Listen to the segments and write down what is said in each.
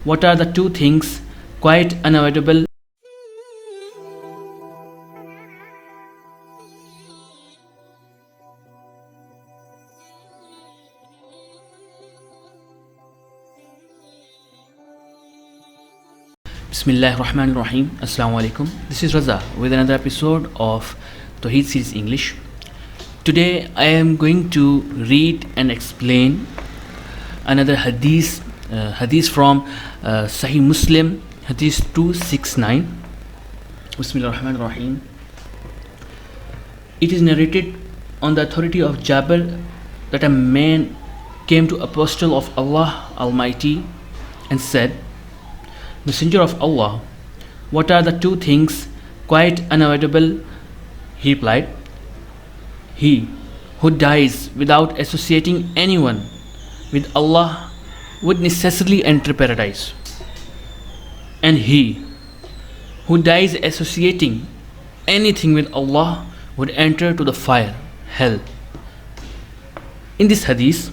What are the two things quite unavoidable? Bismillahirrahmanirrahim. Assalamu alaikum. This is Raza with another episode of Tawheed series English. Today I am going to read and explain another hadith from Sahih Muslim, hadith 269. Bismillahirrahmanirrahim. It is narrated on the authority of Jabir that a man came to Apostle of Allah Almighty and said, Messenger of Allah, what are the two things quite unavoidable? He replied, he who dies without associating anyone with Allah would necessarily enter paradise, and he who dies associating anything with Allah would enter to the fire, hell. In this hadith,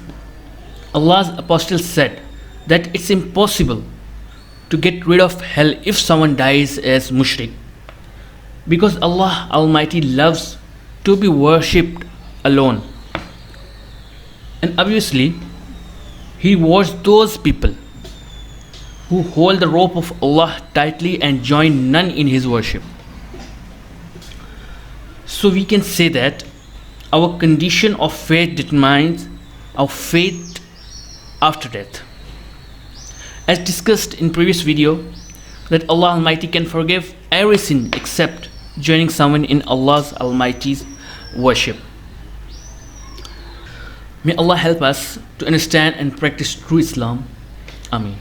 Allah's Apostle said that it's impossible to get rid of hell if someone dies as mushrik, because Allah Almighty loves to be worshipped alone, and obviously He wants those people who hold the rope of Allah tightly and join none in His worship. So we can say that our condition of faith determines our faith after death. As discussed in previous video, that Allah Almighty can forgive every sin except joining someone in Allah's Almighty's worship. May Allah help us to understand and practice true Islam. Ameen.